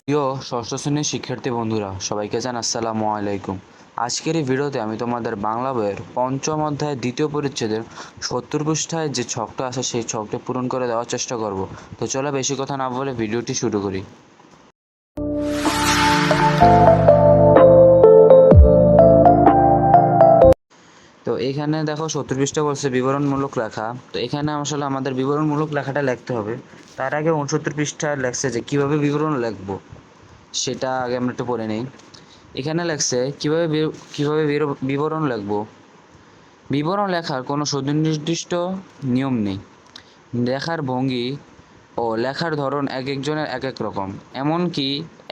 প্রিয় ষষ্ঠ শ্রেণীর শিক্ষার্থী বন্ধুরা, সবাইকে জানাই আসসালামু আলাইকুম। আজকের এই ভিডিওতে আমি তোমাদের বাংলা বইয়ের পঞ্চম অধ্যায়ের দ্বিতীয় পরিচ্ছেদের 70 পৃষ্ঠায় যে ছকটা আছে সেই ছকটা পূরণ করে দেওয়ার চেষ্টা করব। তো চলো বেশি কথা না বলে ভিডিওটি শুরু করি। তো এখানে দেখো 70 পৃষ্ঠা বলছে বিবরণমূলক লেখা। তো এখানে আসলে আমাদের বিবরণমূলক লেখাটা লিখতে হবে। তার আগে 69 পৃষ্ঠায় লেখছে যে কীভাবে বিবরণ লিখবো, সেটা আগে আমরা একটু পড়ে নিই। এখানে লেখছে কিভাবে বিবরণ লিখবো। বিবরণ লেখার কোনো সুনির্দিষ্ট নিয়ম নেই। লেখার ভঙ্গি ও লেখার ধরন এক একজনের এক এক রকম। এমনকি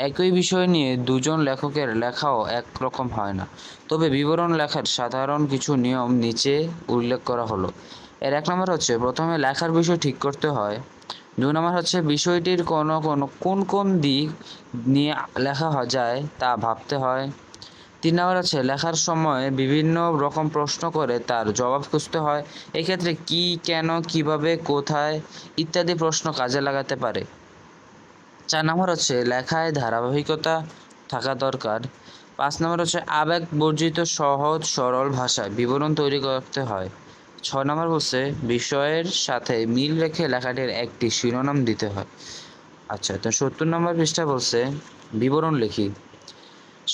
একই বিষয় নিয়ে দুজন লেখকের লেখাও এক রকম হয় না। তবে বিবরণ লেখার সাধারণ কিছু নিয়ম নিচে উল্লেখ করা হলো। এর 1 নম্বর হচ্ছে প্রথমে লেখার বিষয় ঠিক করতে হয়। 2 নম্বর হচ্ছে বিষয়টির কোন দিক নিয়ে লেখা যায় তা ভাবতে হয়। 3 নম্বর হচ্ছে লেখার সময় বিভিন্ন রকম প্রশ্ন করে তার জবাব খুঁজতে হয়। এক্ষেত্রে কি, কেন, কিভাবে, কোথায় ইত্যাদি প্রশ্ন কাজে লাগাতে পারে। 4 নম্বর হচ্ছে লেখায় ধারাবাহিকতা থাকা দরকার। 5 নম্বর হচ্ছে আবেগ বর্জিত সহজ সরল ভাষায় বিবরণ তৈরি করতে হয়। 6 নম্বর হচ্ছে বিষয়ের সাথে মিল রেখে লেখাটির একটি শিরোনাম দিতে হয়। আচ্ছা, তো 70 নম্বর পৃষ্ঠা বলছে বিবরণ লিখি।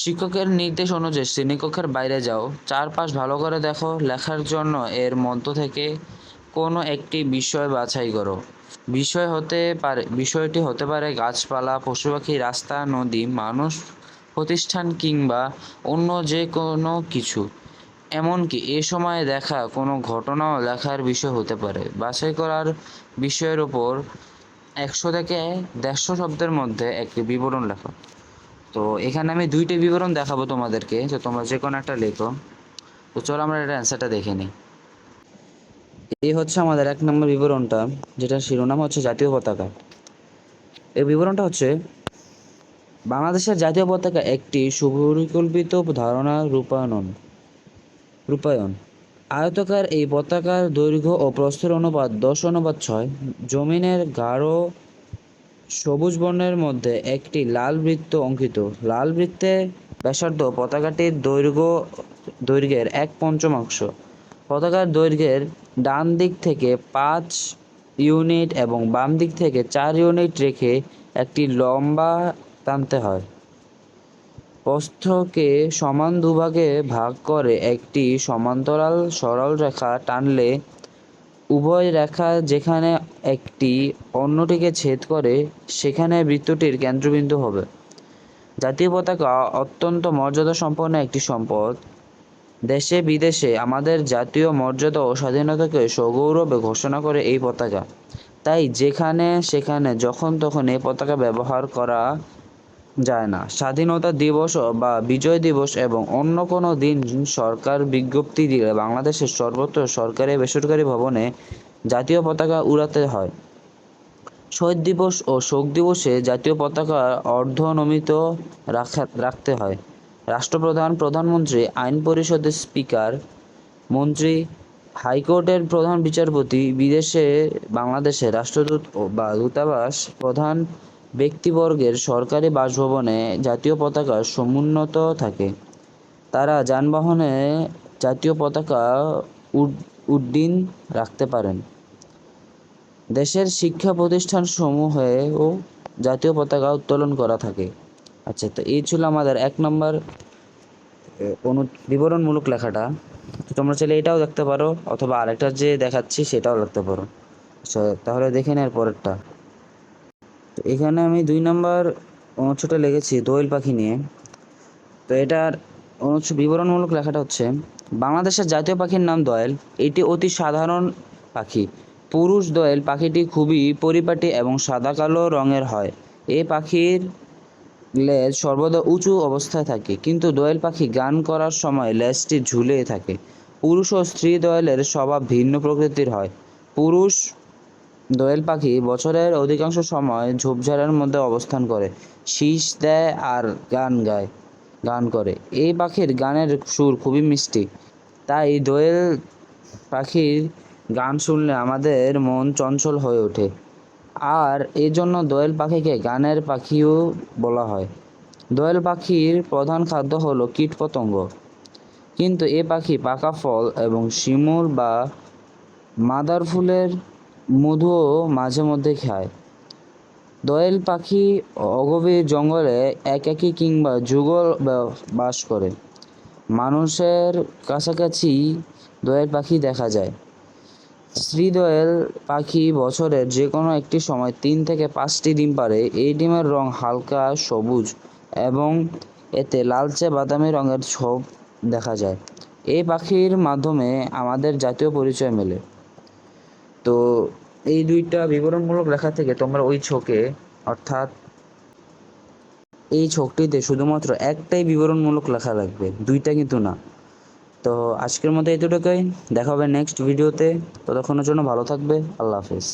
শিক্ষকের নির্দেশ অনুযায়ী শ্রেণীকক্ষের বাইরে যাও, চারপাশ ভালো করে দেখো। লেখার জন্য এর মধ্য থেকে কোনো একটি বিষয় বাছাই করো। বিষয়টি হতে পারে গাছপালা, পশুপাখি, রাস্তা, নদী, মানুষ, প্রতিষ্ঠান কিংবা অন্য যে কোনো কিছু। এমনকি এ সময়ে দেখা কোনো ঘটনাও লেখার বিষয় হতে পারে। বাছাই করার বিষয়ের উপর 100 থেকে 150 শব্দের মধ্যে একটি বিবরণ লেখো। তো এখানে আমি 2টি বিবরণ দেখাবো তোমাদেরকে, তো তোমরা যে কোনো একটা লেখো। তো চলো আমরা এটা অ্যান্সারটা দেখে নিই। এই হচ্ছে আমাদের 1 নম্বর বিবরণটা, যেটা শিরোনাম হচ্ছে জাতীয় পতাকা। এই বিবরণটা হচ্ছে বাংলাদেশের জাতীয় পতাকা একটি সুপরিকল্পিত ধারণা রূপায়ণ। আয়তাকার এই পতাকার দৈর্ঘ্য ও প্রস্থের অনুপাত 10:6। জমিনের গাঢ় সবুজ বর্ণের মধ্যে একটি লাল বৃত্ত অঙ্কিত। লাল বৃত্তের ব্যাসার্ধ পতাকাটির দৈর্ঘ্যের 1/5। পতাকার দৈর্ঘ্যের ডান দিক থেকে 5 ইউনিট এবং বাম দিক থেকে 4 ইউনিট রেখে একটি লম্বা টানতে হয়। প্রস্থকে সমান দুভাগে ভাগ করে একটি সমান্তরাল সরল রেখা টানলে উভয় রেখা যেখানে একটি অন্যটিকে ছেদ করে সেখানে বৃত্তটির কেন্দ্রবিন্দু হবে। জাতীয় পতাকা অত্যন্ত মর্যাদাসম্পন্ন একটি সম্পদ। দেশে বিদেশে আমাদের জাতীয় মর্যাদা ও স্বাধীনতাকে সগৌরবে ঘোষণা করে এই পতাকা। তাই যেখানে সেখানে যখন তখন এই পতাকা ব্যবহার করা যায় না। স্বাধীনতা দিবস বা বিজয় দিবস এবং অন্য কোনো দিন সরকার বিজ্ঞপ্তি দিলে বাংলাদেশের সর্বত্র সরকারি বেসরকারি ভবনে জাতীয় পতাকা উড়াতে হয়। শহীদ দিবস ও শোক দিবসে জাতীয় পতাকা অর্ধনমিত রাখতে হয়। রাষ্ট্রপ্রধান, প্রধানমন্ত্রী, আইন পরিষদের স্পিকার, মন্ত্রী, হাইকোর্টের প্রধান বিচারপতি, বিদেশে বাংলাদেশের রাষ্ট্রদূত বা দূতাবাস প্রধান ব্যক্তিবর্গের সরকারি বাসভবনে জাতীয় পতাকা সমুন্নত থাকে। তারা যানবাহনে জাতীয় পতাকা উড্ডীন রাখতে পারেন। দেশের শিক্ষা প্রতিষ্ঠানসমূহেও জাতীয় পতাকা উত্তোলন করা থাকে। আচ্ছা, তো এই ছিল আমাদের 1 নম্বর বিবরণমূলক লেখাটা। তো তোমরা চাইলে এটাও দেখতে পারো অথবা আরেকটা যে দেখাচ্ছি সেটাও লিখতে পারো। আচ্ছা, তাহলে দেখে নেই পরেরটা। তো এখানে আমি 2 নম্বর অনুচ্ছেদটা লিখেছি দোয়েল পাখি নিয়ে। তো এটার বিবরণমূলক লেখাটা হচ্ছে বাংলাদেশের জাতীয় পাখির নাম দোয়েল। এটি অতি সাধারণ পাখি। পুরুষ দোয়েল পাখিটি খুবই পরিপাটি এবং সাদা কালো রঙের হয়। এই পাখির লেজ সর্বদা উঁচু অবস্থায় থাকে, কিন্তু দোয়েল পাখি গান করার সময় লেজটি ঝুলে থাকে। পুরুষ ও স্ত্রী দোয়েলের স্বভাব ভিন্ন প্রকৃতির হয়। পুরুষ দোয়েল পাখি বছরের অধিকাংশ সময় ঝোপঝাড়ের মধ্যে অবস্থান করে, শীষ দেয় আর গান করে। এই পাখির গানের সুর খুবই মিষ্টি। তাই দোয়েল পাখির গান শুনলে আমাদের মন চঞ্চল হয়ে ওঠে। আর এই জন্য দোয়েল পাখিকে গানের পাখিও বলা হয়। দোয়েল পাখির প্রধান খাদ্য হলো কীটপতঙ্গ, কিন্তু এ পাখি পাকা ফল এবং শিমুল বা মাদার ফুলের মধুও মাঝে মধ্যে খায়। দোয়েল পাখি অগভীর জঙ্গলে একাকী কিংবা যুগল বাস করে। মানুষের কাছাকাছি দোয়েল পাখি দেখা যায়। স্ত্রী দোয়েল পাখি বছরের যে কোনো একটি সময় 3 থেকে 5টি ডিম পাড়ে। এই ডিমের রং হালকা সবুজ এবং এতে লালচে বাদামি রঙের ছোপ দেখা যায়। এই পাখির মাধ্যমে আমাদের জাতীয় পরিচয় মেলে। তো এই দুইটা বিবরণমূলক লেখা থেকে তোমরা ওই ছকে, অর্থাৎ এই ছকটিতে শুধুমাত্র একটাই বিবরণমূলক লেখা লাগবে, দুইটা কিন্তু না। তো আজকের মতো এতটুকুই, দেখা হবে নেক্সট ভিডিওতে। ততক্ষণের জন্য ভালো থাকবে, আল্লাহ হাফেজ।